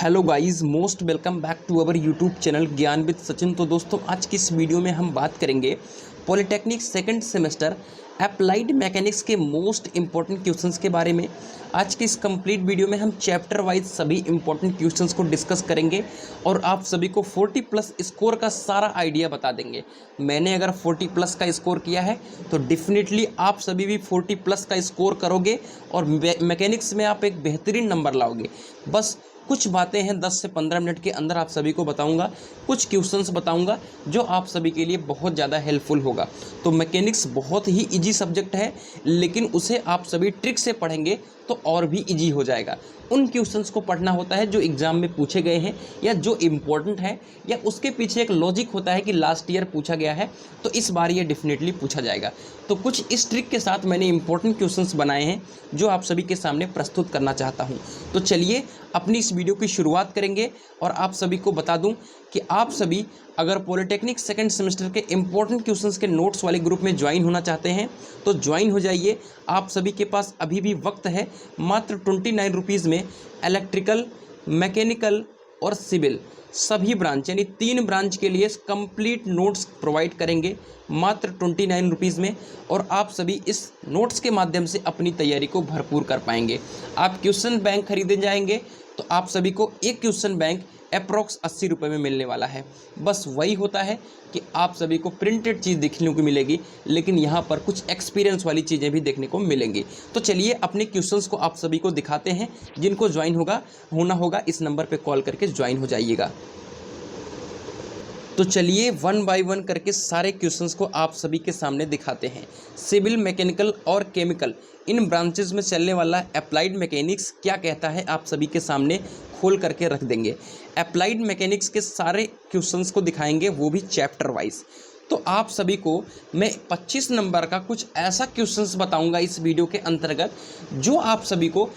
Hello guys, most welcome back to our YouTube channel Gyan with Sachin. तो दोस्तों, आज की इस वीडियो में हम बात करेंगे polytechnic second semester applied mechanics के मोस्ट इंपॉर्टेंट क्वेश्चंस के बारे में। आज की इस कंप्लीट वीडियो में हम चैप्टर वाइज सभी इंपॉर्टेंट क्वेश्चंस को डिस्कस करेंगे और आप सभी को 40 प्लस स्कोर का सारा आइडिया बता देंगे। मैंने अगर 40 प्लस का स्कोर किया है तो डेफिनेटली आप सभी भी 40 प्लस का स्कोर करोगे और मैकेनिक्स में आप एक बेहतरीन नंबर लाओगे। बस कुछ बातें हैं 10 से 15 मिनट के अंदर आप सभी को बताऊंगा, कुछ क्वेश्चंस बताऊंगा जो आप सभी के लिए बहुत ज़्यादा हेल्पफुल होगा। तो मैकेनिक्स बहुत ही इजी सब्जेक्ट है, लेकिन उसे आप सभी ट्रिक से पढ़ेंगे तो और भी इजी हो जाएगा। उन क्वेश्चंस को पढ़ना होता है जो एग्ज़ाम में पूछे गए हैं या जो इम्पोर्टेंट है, या उसके पीछे एक लॉजिक होता है कि लास्ट ईयर पूछा गया है तो इस बार ये डेफिनेटली पूछा जाएगा। तो कुछ इस ट्रिक के साथ मैंने इंपॉर्टेंट क्वेश्चंस बनाए हैं जो आप सभी के सामने प्रस्तुत करना चाहता हूं। तो चलिए अपनी इस वीडियो की शुरुआत करेंगे और आप सभी को बता दूं कि आप सभी अगर पॉलिटेक्निक सेकंड सेमेस्टर के इंपॉर्टेंट क्वेश्चंस के नोट्स वाले ग्रुप में ज्वाइन होना चाहते हैं तो ज्वाइन हो जाइए। आप सभी के पास अभी भी वक्त है। मात्र 29 रुपीज़ में इलेक्ट्रिकल, मैकेनिकल और सिविल सभी ब्रांच यानी 3 ब्रांच के लिए कंप्लीट नोट्स प्रोवाइड करेंगे मात्र 29 रुपीज़ में, और आप सभी इस नोट्स के माध्यम से अपनी तैयारी को भरपूर कर पाएंगे। आप क्वेश्चन बैंक खरीदे जाएंगे तो आप सभी को एक क्वेश्चन बैंक अप्रॉक्स 80 रुपये में मिलने वाला है। बस वही होता है कि आप सभी को प्रिंटेड चीज़ देखने को मिलेगी, लेकिन यहाँ पर कुछ एक्सपीरियंस वाली चीज़ें भी देखने को मिलेंगी। तो चलिए अपने क्वेश्चंस को आप सभी को दिखाते हैं। जिनको ज्वाइन होना होगा इस नंबर पे कॉल करके ज्वाइन हो जाइएगा। तो चलिए 1 बाय 1 करके सारे क्वेश्चंस को आप सभी के सामने दिखाते हैं। सिविल, मैकेनिकल और केमिकल इन ब्रांचेस में चलने वाला अप्लाइड मैकेनिक्स क्या कहता है आप सभी के सामने खोल करके रख देंगे। अप्लाइड मैकेनिक्स के सारे क्वेश्चंस को दिखाएंगे, वो भी चैप्टर वाइज। तो आप सभी को मैं 25 नंबर का कुछ ऐसा क्वेश्चंस बताऊंगा इस वीडियो के अंतर्गत जो आप सभी को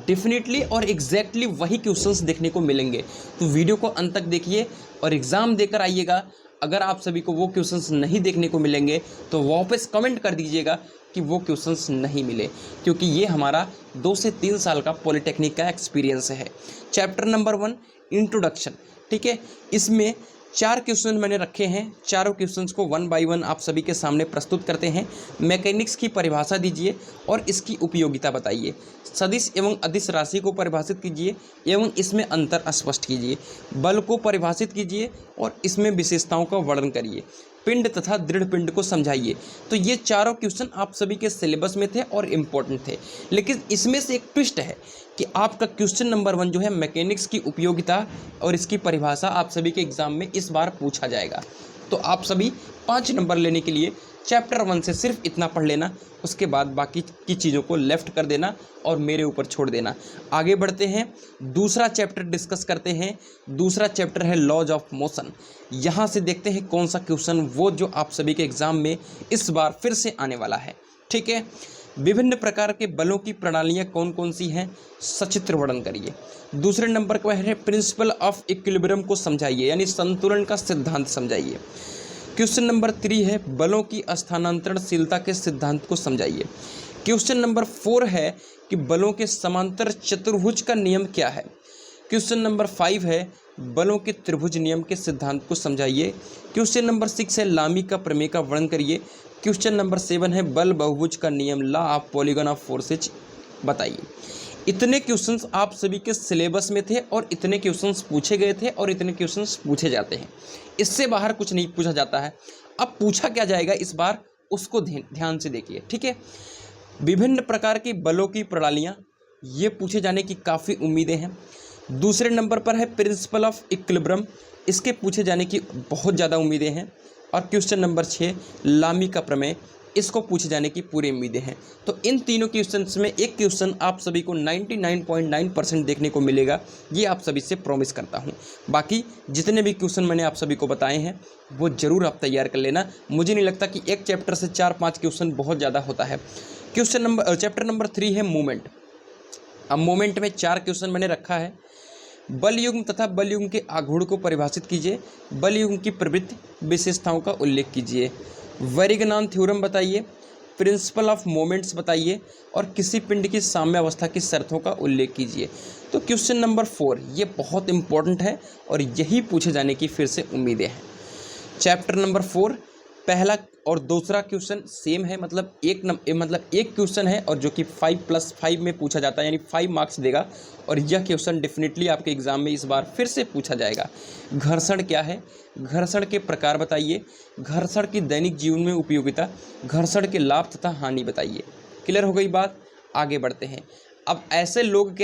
डेफिनेटली और एग्जैक्टली वही क्वेश्चंस देखने को मिलेंगे। तो वीडियो को अंत तक देखिए और एग्ज़ाम देकर आइएगा। अगर आप सभी को वो क्वेश्चंस नहीं देखने को मिलेंगे तो वापस कमेंट कर दीजिएगा कि वो क्वेश्चंस नहीं मिले, क्योंकि ये हमारा 2 से 3 साल का पॉलिटेक्निक का एक्सपीरियंस है। चैप्टर नंबर 1 इंट्रोडक्शन, ठीक है। इसमें 4 क्वेश्चन मैंने रखे हैं। चारों क्वेश्चंस को 1 बाय 1 आप सभी के सामने प्रस्तुत करते हैं। मैकेनिक्स की परिभाषा दीजिए और इसकी उपयोगिता बताइए। सदिश एवं अदिश राशि को परिभाषित कीजिए एवं इसमें अंतर स्पष्ट कीजिए। बल को परिभाषित कीजिए और इसमें विशेषताओं का वर्णन करिए। पिंड तथा दृढ़ पिंड को समझाइए। तो ये चारों क्वेश्चन आप सभी के सिलेबस में थे और इम्पोर्टेंट थे, लेकिन इसमें से एक ट्विस्ट है कि आपका क्वेश्चन नंबर 1 जो है मैकेनिक्स की उपयोगिता और इसकी परिभाषा आप सभी के एग्जाम में इस बार पूछा जाएगा। तो आप सभी 5 नंबर लेने के लिए चैप्टर 1 से सिर्फ इतना पढ़ लेना, उसके बाद बाकी की चीज़ों को लेफ्ट कर देना और मेरे ऊपर छोड़ देना। आगे बढ़ते हैं, दूसरा चैप्टर डिस्कस करते हैं। दूसरा चैप्टर है लॉज ऑफ मोशन। यहाँ से देखते हैं कौन सा क्वेश्चन वो जो आप सभी के एग्ज़ाम में इस बार फिर से आने वाला है, ठीक है। विभिन्न प्रकार के बलों की प्रणालियाँ कौन कौन सी हैं, सचित्र वर्णन करिए। दूसरे नंबर पर है प्रिंसिपल ऑफ इक्विलिब्रियम को समझाइए, यानी संतुलन का सिद्धांत समझाइए। क्वेश्चन नंबर 3 है बलों की स्थानांतरणशीलता के सिद्धांत को समझाइए। क्वेश्चन नंबर 4 है कि बलों के समांतर चतुर्भुज का नियम क्या है। क्वेश्चन नंबर 5 है बलों के त्रिभुज नियम के सिद्धांत को समझाइए। क्वेश्चन नंबर 6 है लामी का प्रमेय का वर्णन करिए। क्वेश्चन नंबर 7 है बल बहुभुज का नियम, law of polygon of forces बताइए। इतने क्वेश्चंस आप सभी के सिलेबस में थे और इतने क्वेश्चंस पूछे गए थे और इतने क्वेश्चंस पूछे जाते हैं। इससे बाहर कुछ नहीं पूछा जाता है। अब पूछा क्या जाएगा इस बार, उसको ध्यान से देखिए, ठीक है। विभिन्न प्रकार की बलों की प्रणालियाँ, ये पूछे जाने की काफ़ी उम्मीदें हैं। दूसरे नंबर पर है प्रिंसिपल ऑफ इक्विलिब्रियम, इसके पूछे जाने की बहुत ज़्यादा उम्मीदें हैं। और क्वेश्चन नंबर 6 लामी का प्रमेय, इसको पूछे जाने की पूरी उम्मीदें हैं। तो इन तीनों क्वेश्चंस में एक क्वेश्चन आप सभी को 99.9% देखने को मिलेगा, ये आप सभी से प्रॉमिस करता हूँ। बाकी जितने भी क्वेश्चन मैंने आप सभी को बताए हैं वो ज़रूर आप तैयार कर लेना। मुझे नहीं लगता कि एक चैप्टर से 4-5 क्वेश्चन बहुत ज़्यादा होता है। चैप्टर नंबर 3 है मूवमेंट। अब मूवमेंट में 4 क्वेश्चन मैंने रखा है। बल युग्म तथा बल युग्म के आघूर्ण को परिभाषित कीजिए। बल युग्म की प्रवृत्ति विशेषताओं का उल्लेख कीजिए। वेरिगनान थ्योरम बताइए। प्रिंसिपल ऑफ मोमेंट्स बताइए और किसी पिंड की साम्यावस्था की शर्तों का उल्लेख कीजिए। तो क्वेश्चन नंबर 4 ये बहुत इंपॉर्टेंट है और यही पूछे जाने की फिर से उम्मीदें हैं। चैप्टर नंबर 4 पहला और दूसरा क्वेश्चन सेम है, मतलब एक क्वेश्चन है और जो कि 5+5 में पूछा जाता है, यानी 5 मार्क्स देगा। और यह क्वेश्चन डेफिनेटली आपके एग्जाम में इस बार फिर से पूछा जाएगा। घर्षण क्या है, घर्षण के प्रकार बताइए, घर्षण की दैनिक जीवन में उपयोगिता, घर्षण के लाभ तथा हानि बताइए। क्लियर हो गई बात, आगे बढ़ते हैं। अब ऐसे लोग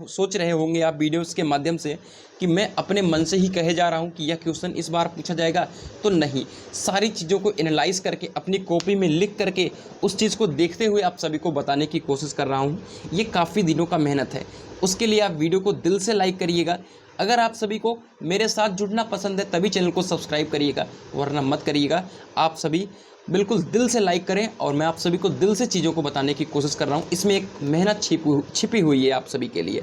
सोच रहे होंगे आप वीडियोस के माध्यम से कि मैं अपने मन से ही कहे जा रहा हूं कि यह क्वेश्चन इस बार पूछा जाएगा, तो नहीं, सारी चीज़ों को एनालाइज करके अपनी कॉपी में लिख करके उस चीज़ को देखते हुए आप सभी को बताने की कोशिश कर रहा हूं। ये काफ़ी दिनों का मेहनत है, उसके लिए आप वीडियो को दिल से लाइक करिएगा। अगर आप सभी को मेरे साथ जुड़ना पसंद है तभी चैनल को सब्सक्राइब करिएगा, वरना मत करिएगा। आप सभी बिल्कुल दिल से लाइक करें और मैं आप सभी को दिल से चीज़ों को बताने की कोशिश कर रहा हूँ। इसमें एक मेहनत छिपी हुई है आप सभी के लिए।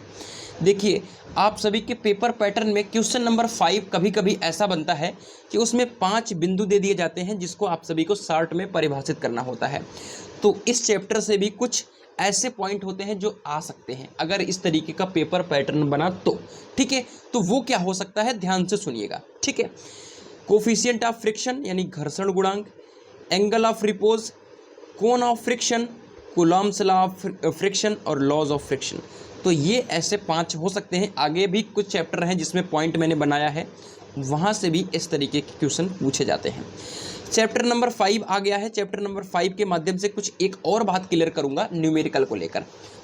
देखिए, आप सभी के पेपर पैटर्न में क्वेश्चन नंबर 5 कभी कभी ऐसा बनता है कि उसमें 5 बिंदु दे दिए जाते हैं जिसको आप सभी को शॉर्ट में परिभाषित करना होता है। तो इस चैप्टर से भी कुछ ऐसे पॉइंट होते हैं जो आ सकते हैं अगर इस तरीके का पेपर पैटर्न बना तो, ठीक है। तो वो क्या हो सकता है, ध्यान से सुनिएगा, ठीक है। कोफिशिएंट ऑफ फ्रिक्शन यानी घर्षण गुणांक, angle of repose, cone of friction, Coulomb's law of friction और लॉज ऑफ फ्रिक्शन। तो ये ऐसे 5 हो सकते हैं। आगे भी कुछ चैप्टर हैं जिसमें पॉइंट मैंने बनाया है, वहाँ से भी इस तरीके के क्वेश्चन पूछे जाते हैं। चैप्टर नंबर 5 आ गया है। चैप्टर नंबर 5 के माध्यम से कुछ एक और बात क्लियर करूँगा न्यूमेरिकल को लेकर।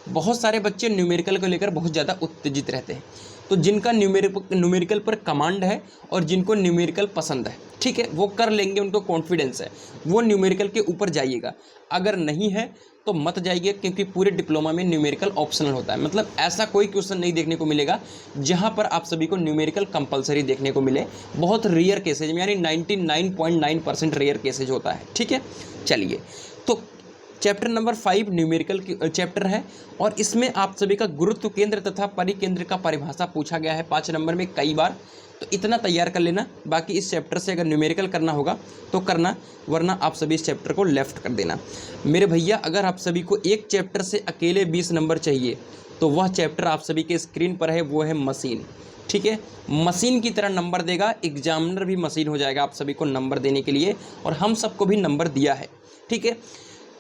बहुत सारे बच्चे न्यूमेरिकल को लेकर बहुत ज़्यादा उत्तेजित रहते हैं, तो जिनका न्यूमेरिकल पर कमांड है और जिनको न्यूमेरिकल पसंद है, ठीक है, वो कर लेंगे, उनको कॉन्फिडेंस है, वो न्यूमेरिकल के ऊपर जाइएगा। अगर नहीं है तो मत जाइए, क्योंकि पूरे डिप्लोमा में न्यूमेरिकल ऑप्शनल होता है। मतलब ऐसा कोई क्वेश्चन नहीं देखने को मिलेगा जहां पर आप सभी को न्यूमेरिकल कंपलसरी देखने को मिले। बहुत रेयर केसेज में, यानी 99.9% रेयर केसेज होता है, ठीक है। चलिए, तो चैप्टर नंबर 5 न्यूमेरिकल चैप्टर है और इसमें आप सभी का गुरुत्व केंद्र तथा परिकेंद्र का परिभाषा पूछा गया है 5 नंबर में कई बार। तो इतना तैयार कर लेना, बाकी इस चैप्टर से अगर न्यूमेरिकल करना होगा तो करना, वरना आप सभी इस चैप्टर को लेफ्ट कर देना। मेरे भैया, अगर आप सभी को एक चैप्टर से अकेले 20 नंबर चाहिए तो वह चैप्टर आप सभी के स्क्रीन पर है, वो है मशीन, ठीक है। मशीन की तरह नंबर देगा, एग्जामिनर भी मशीन हो जाएगा आप सभी को नंबर देने के लिए, और हम सबको भी नंबर दिया है, ठीक है।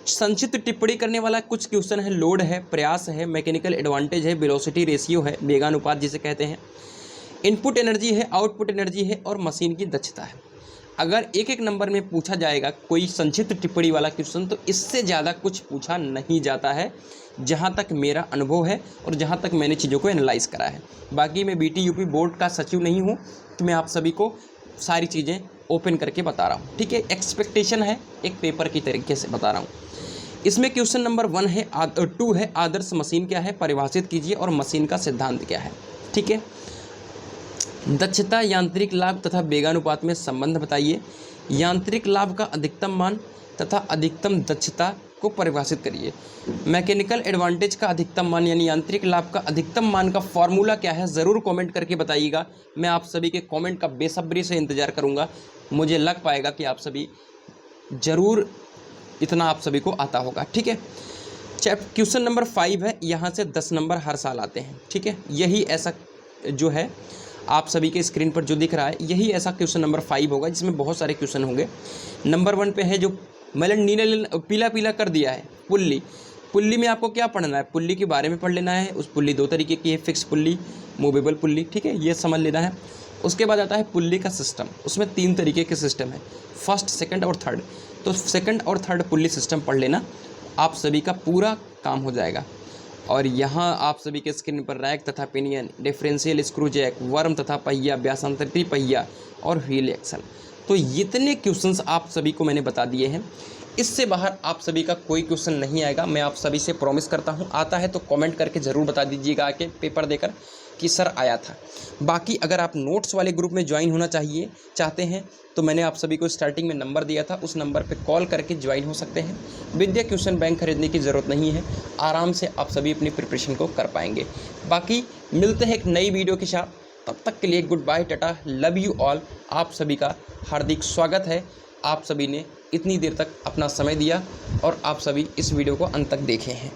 संक्षिप्त टिप्पणी करने वाला कुछ क्वेश्चन है, लोड है, प्रयास है, मैकेनिकल एडवांटेज है, वेलोसिटी रेशियो है, वेगानुपात जिसे कहते हैं, इनपुट एनर्जी है, आउटपुट एनर्जी है और मशीन की दक्षता है। अगर एक एक नंबर में पूछा जाएगा कोई संक्षिप्त टिप्पणी वाला क्वेश्चन तो इससे ज़्यादा कुछ पूछा नहीं जाता है, जहाँ तक मेरा अनुभव है और जहाँ तक मैंने चीज़ों को एनालाइज करा है। बाकी मैं BT-UP बोर्ड का सचिव नहीं हूँ, तो मैं आप सभी को सारी चीज़ें ओपन करके बता रहा हूँ, ठीक है। एक्सपेक्टेशन है, एक पेपर की तरीके से बता रहा हूँ। इसमें क्वेश्चन नंबर 2 है आदर्श मशीन क्या है, परिभाषित कीजिए, और मशीन का सिद्धांत क्या है, ठीक है। दक्षता, यांत्रिक लाभ तथा वेगानुपात में संबंध बताइए। यांत्रिक लाभ का अधिकतम मान तथा अधिकतम दक्षता को परिभाषित करिए। मैकेनिकल एडवांटेज का अधिकतम मान यानी यांत्रिक लाभ का अधिकतम मान का फॉर्मूला क्या है, ज़रूर कमेंट करके बताइएगा। मैं आप सभी के कमेंट का बेसब्री से इंतजार करूंगा। मुझे लग पाएगा कि आप सभी ज़रूर इतना आप सभी को आता होगा, ठीक है। क्वेश्चन नंबर 5 है, यहाँ से 10 नंबर हर साल आते हैं, ठीक है। यही ऐसा जो है आप सभी के स्क्रीन पर जो दिख रहा है, यही ऐसा क्वेश्चन नंबर 5 होगा जिसमें बहुत सारे क्वेश्चन होंगे। नंबर 1 पे है जो मैंने नीला पीला कर दिया है, पुल्ली। पुल्ली में आपको क्या पढ़ना है, पुल्ली के बारे में पढ़ लेना है। उस पुल्ली 2 तरीके की है, फिक्स पुल्ली, मूवेबल पुल्ली, ठीक है, ये समझ लेना है। उसके बाद आता है पुल्ली का सिस्टम, उसमें 3 तरीके के सिस्टम है, फर्स्ट, सेकंड और थर्ड। तो सेकंड और थर्ड पुल्ली सिस्टम पढ़ लेना, आप सभी का पूरा काम हो जाएगा। और यहाँ आप सभी के स्क्रीन पर रैक तथा pinion, differential screw jack, worm तथा पहिया, व्यासांतरित पहिया और व्हील एक्सल। तो इतने क्वेश्चंस आप सभी को मैंने बता दिए हैं। इससे बाहर आप सभी का कोई क्वेश्चन नहीं आएगा, मैं आप सभी से प्रॉमिस करता हूँ। आता है तो कमेंट करके ज़रूर बता दीजिएगा आके पेपर देकर कि सर आया था। बाकी अगर आप नोट्स वाले ग्रुप में ज्वाइन होना चाहते हैं तो मैंने आप सभी को स्टार्टिंग में नंबर दिया था, उस नंबर पे कॉल करके ज्वाइन हो सकते हैं। विद्या क्वेश्चन बैंक खरीदने की ज़रूरत नहीं है, आराम से आप सभी अपनी प्रिपरेशन को कर पाएंगे। बाकी मिलते हैं एक नई वीडियो के साथ, तब तक के लिए good bye, tata, love you all. आप सभी का हार्दिक स्वागत है आप सभी ने इतनी देर तक अपना समय दिया और आप सभी इस वीडियो को अंत तक देखे हैं।